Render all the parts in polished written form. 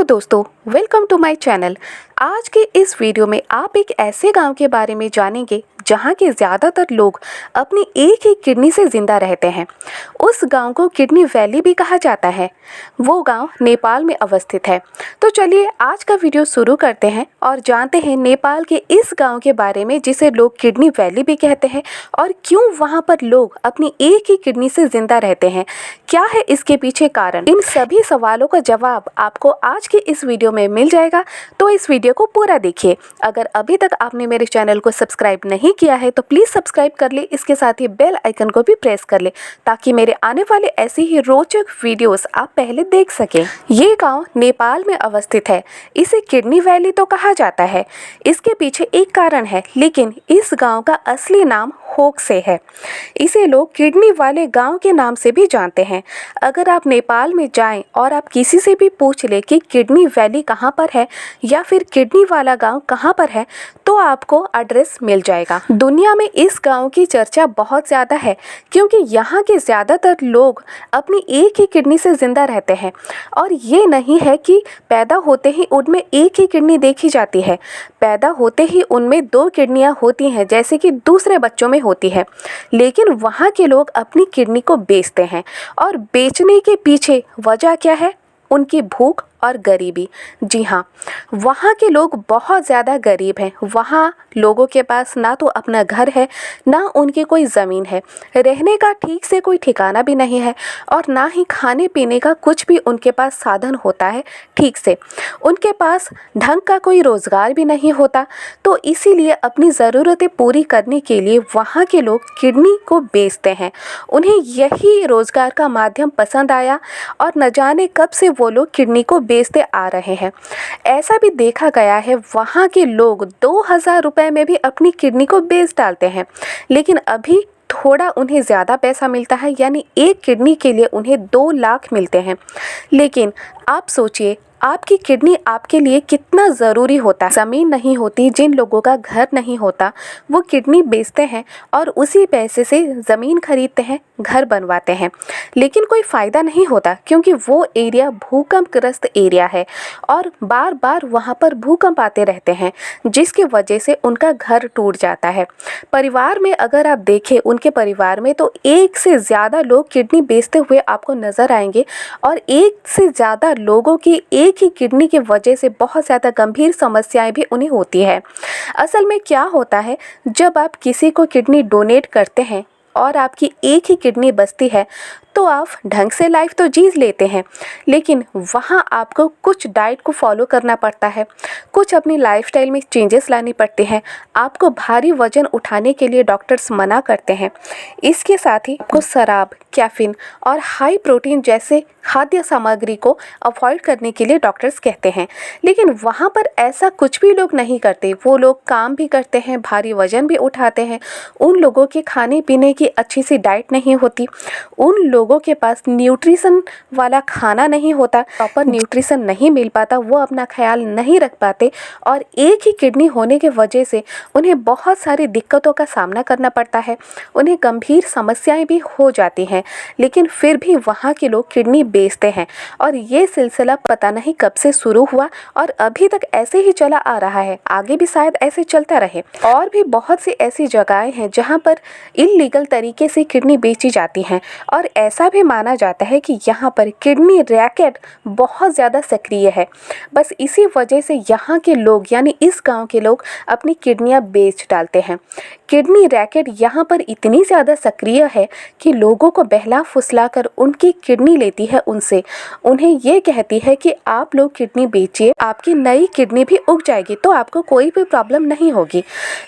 Hello दोस्तों, welcome to my channel. आज के इस वीडियो में आप एक ऐसे गांव के बारे में जानेंगे जहां के ज़्यादातर लोग अपनी एक ही किडनी से ज़िंदा रहते हैं। उस गांव को किडनी वैली भी कहा जाता है। वो गांव नेपाल में अवस्थित है। तो चलिए आज का वीडियो शुरू करते हैं और जानते हैं नेपाल के इस गांव के बारे में जिसे लोग किडनी वैली भी कहते हैं और क्यों वहां पर लोग अपनी एक ही किडनी से ज़िंदा रहते हैं। क्या है इसके पीछे कारण? इन सभी सवालों का जवाब आपको आज के इस वीडियो में मिल जाएगा, तो इस वीडियो को पूरा देखिए। अगर अभी तक आपने मेरे चैनल को सब्सक्राइब नहीं किया है तो प्लीज़ सब्सक्राइब कर ले, इसके साथ ही बेल आइकन को भी प्रेस कर ले ताकि मेरे आने वाले ऐसी ही रोचक वीडियोस आप पहले देख सकें। ये गांव नेपाल में अवस्थित है। इसे किडनी वैली तो कहा जाता है। इसके पीछे एक कारण है, लेकिन इस गांव का असली नाम होक्से है। इसे लोग किडनी वाले गांव के नाम से भी जानते हैं। अगर आप नेपाल में जाएं और आप किसी से भी पूछ ले कि किडनी वैली कहाँ पर है या फिर किडनी वाला गांव कहाँ पर है, तो आपको एड्रेस मिल जाएगा। दुनिया में इस गांव की चर्चा बहुत ज़्यादा है क्योंकि यहाँ के ज़्यादातर लोग अपनी एक ही किडनी से ज़िंदा रहते हैं। और ये नहीं है कि पैदा होते ही उनमें एक ही किडनी देखी जाती है। पैदा होते ही उनमें 2 किडनियाँ होती हैं जैसे कि दूसरे बच्चों में होती है, लेकिन वहाँ के लोग अपनी किडनी को बेचते हैं। और बेचने के पीछे वजह क्या है? उनकी भूख और गरीबी। जी हाँ, वहाँ के लोग बहुत ज़्यादा गरीब हैं। वहाँ लोगों के पास ना तो अपना घर है, ना उनकी कोई ज़मीन है, रहने का ठीक से कोई ठिकाना भी नहीं है और ना ही खाने पीने का कुछ भी उनके पास साधन होता है ठीक से। उनके पास ढंग का कोई रोज़गार भी नहीं होता। तो इसीलिए अपनी ज़रूरतें पूरी करने के लिए वहाँ के लोग किडनी को बेचते हैं। उन्हें यही रोज़गार का माध्यम पसंद आया और न जाने कब से वो लोग किडनी को बेचते आ रहे हैं। ऐसा भी देखा गया है वहाँ के लोग 2000 रुपए में भी अपनी किडनी को बेच डालते हैं, लेकिन अभी थोड़ा उन्हें ज़्यादा पैसा मिलता है, यानी एक किडनी के लिए उन्हें 2 लाख मिलते हैं। लेकिन आप सोचिए, आपकी किडनी आपके लिए कितना ज़रूरी होता है। ज़मीन नहीं होती, जिन लोगों का घर नहीं होता वो किडनी बेचते हैं और उसी पैसे से ज़मीन खरीदते हैं, घर बनवाते हैं, लेकिन कोई फ़ायदा नहीं होता क्योंकि वो एरिया भूकंपग्रस्त एरिया है और बार बार वहाँ पर भूकंप आते रहते हैं, जिसकी वजह से उनका घर टूट जाता है। परिवार में अगर आप देखें, उनके परिवार में तो 1 से ज़्यादा लोग किडनी बेचते हुए आपको नज़र आएंगे और 1 से ज़्यादा लोगों की एक ही किडनी की वजह से बहुत ज़्यादा गंभीर समस्याएं भी उन्हें होती है। असल में क्या होता है, जब आप किसी को किडनी डोनेट करते हैं और आपकी एक ही किडनी बचती है तो आप ढंग से लाइफ तो जी लेते हैं, लेकिन वहाँ आपको कुछ डाइट को फॉलो करना पड़ता है, कुछ अपनी लाइफस्टाइल में चेंजेस लानी पड़ते हैं। आपको भारी वजन उठाने के लिए डॉक्टर्स मना करते हैं। इसके साथ ही आपको शराब, कैफीन और हाई प्रोटीन जैसे खाद्य सामग्री को अवॉइड करने के लिए डॉक्टर्स कहते हैं। लेकिन वहाँ पर ऐसा कुछ भी लोग नहीं करते। वो लोग काम भी करते हैं, भारी वजन भी उठाते हैं। उन लोगों के खाने पीने की अच्छी सी डाइट नहीं होती, उन लोगों के पास न्यूट्रिशन वाला खाना नहीं होता, प्रॉपर न्यूट्रिशन नहीं मिल पाता, वो अपना ख्याल नहीं रख पाते और एक ही किडनी होने के वजह से उन्हें बहुत सारी दिक्कतों का सामना करना पड़ता है। उन्हें गंभीर समस्याएं भी हो जाती हैं, लेकिन फिर भी वहाँ के लोग किडनी बेचते हैं और ये सिलसिला पता नहीं कब से शुरू हुआ और अभी तक ऐसे ही चला आ रहा है। आगे भी शायद ऐसे चलता रहे। और भी बहुत सी ऐसी जगहें हैं जहाँ पर इल्लीगल तरीके से किडनी बेची जाती हैं और ऐसा भी माना जाता है कि यहाँ पर किडनी रैकेट बहुत ज़्यादा सक्रिय है। बस इसी वजह से यहाँ के लोग, यानी इस गांव के लोग, अपनी किडनियाँ बेच डालते हैं। किडनी रैकेट यहाँ पर इतनी ज़्यादा सक्रिय है कि लोगों को बहला फुसला कर उनकी किडनी लेती है उनसे। उन्हें ये कहती है कि आप लोग किडनी बेचिए, आपकी नई किडनी भी उग जाएगी, तो आपको कोई भी प्रॉब्लम नहीं होगी।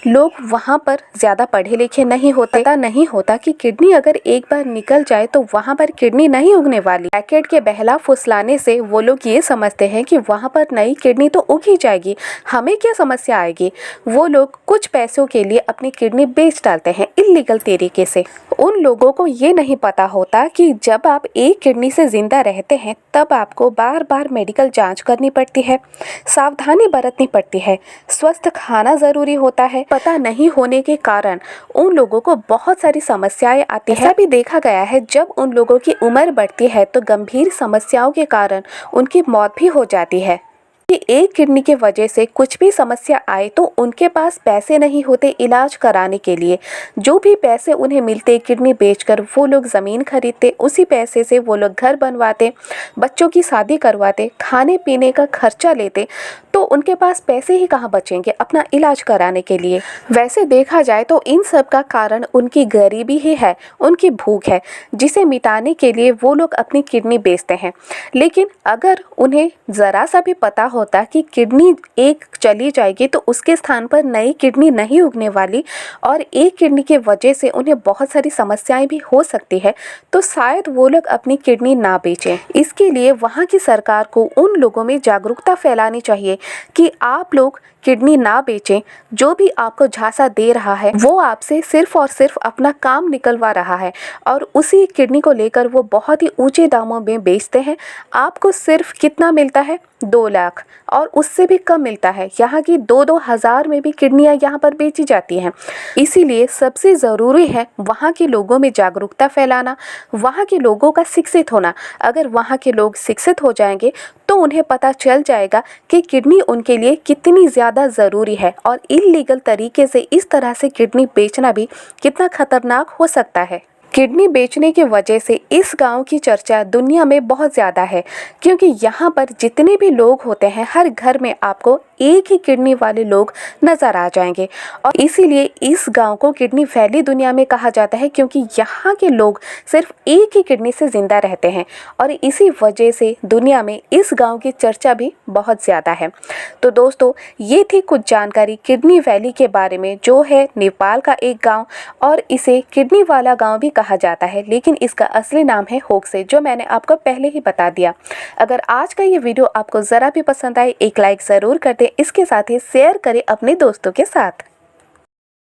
लोग वहाँ पर ज़्यादा पढ़े लिखे नहीं होते, पता नहीं होता कि किडनी अगर एक बार निकल जाए तो वहाँ पर किडनी नहीं उगने वाली। रैकेट के बहला फुसलाने से वो लोग ये समझते हैं कि वहाँ पर नई किडनी तो उग ही जाएगी, हमें क्या समस्या आएगी। वो लोग कुछ पैसों के लिए अपनी किडनी बेच डालते हैं। इल्लीगल तरीके से। उन लोगों को ये नहीं पता होता कि जब आप एक किडनी से ज़िंदा रहते हैं तब आपको बार बार मेडिकल जांच करनी पड़ती है, सावधानी बरतनी पड़ती है, स्वस्थ खाना ज़रूरी होता है। पता नहीं होने के कारण उन लोगों को बहुत सारी समस्याएं आती है। ऐसा भी देखा गया है जब उन लोगों की उम्र बढ़ती है तो गंभीर समस्याओं के कारण उनकी मौत भी हो जाती है कि एक किडनी के वजह से कुछ भी समस्या आए तो उनके पास पैसे नहीं होते इलाज कराने के लिए। जो भी पैसे उन्हें मिलते किडनी बेचकर वो लोग ज़मीन खरीदते, उसी पैसे से वो लोग घर बनवाते, बच्चों की शादी करवाते, खाने पीने का खर्चा लेते, तो उनके पास पैसे ही कहाँ बचेंगे अपना इलाज कराने के लिए। वैसे देखा जाए तो इन सब का कारण उनकी गरीबी ही है, उनकी भूख है, जिसे मिटाने के लिए वो लोग अपनी किडनी बेचते हैं। लेकिन अगर उन्हें ज़रा सा भी पता होता कि किडनी एक चली जाएगी तो उसके स्थान पर नई किडनी नहीं उगने वाली और एक किडनी के वजह से उन्हें बहुत सारी समस्याएं भी हो सकती है, तो शायद वो लोग अपनी किडनी ना बेचें। इसके लिए वहाँ की सरकार को उन लोगों में जागरूकता फैलानी चाहिए कि आप लोग किडनी ना बेचें। जो भी आपको झांसा दे रहा है वो आपसे सिर्फ और सिर्फ अपना काम निकलवा रहा है और उसी किडनी को लेकर वो बहुत ही ऊंचे दामों में बेचते हैं। आपको सिर्फ कितना मिलता है, 2 लाख, और उससे भी कम मिलता है। यहाँ की 2-2 हज़ार में भी किडनियाँ यहाँ पर बेची जाती हैं। इसीलिए सबसे ज़रूरी है वहाँ के लोगों में जागरूकता फैलाना, वहाँ के लोगों का शिक्षित होना। अगर वहाँ के लोग शिक्षित हो जाएंगे तो उन्हें पता चल जाएगा कि किडनी उनके लिए कितनी ज़्यादा ज़रूरी है और इल्लीगल तरीके से इस तरह से किडनी बेचना भी कितना खतरनाक हो सकता है। किडनी बेचने की वजह से इस गांव की चर्चा दुनिया में बहुत ज़्यादा है, क्योंकि यहाँ पर जितने भी लोग होते हैं हर घर में आपको एक ही किडनी वाले लोग नज़र आ जाएंगे। और इसीलिए इस गांव को किडनी वैली दुनिया में कहा जाता है, क्योंकि यहाँ के लोग सिर्फ एक ही किडनी से ज़िंदा रहते हैं और इसी वजह से दुनिया में इस गाँव की चर्चा भी बहुत ज़्यादा है। तो दोस्तों, ये थी कुछ जानकारी किडनी वैली के बारे में, जो है नेपाल का एक गाँव और इसे किडनी वाला गाँव भी कहा जाता है, लेकिन इसका असली नाम है होक्से, जो मैंने आपको पहले ही बता दिया। अगर आज का ये वीडियो आपको ज़रा भी पसंद आए, एक लाइक ज़रूर कर दें, इसके साथ ही शेयर करें अपने दोस्तों के साथ।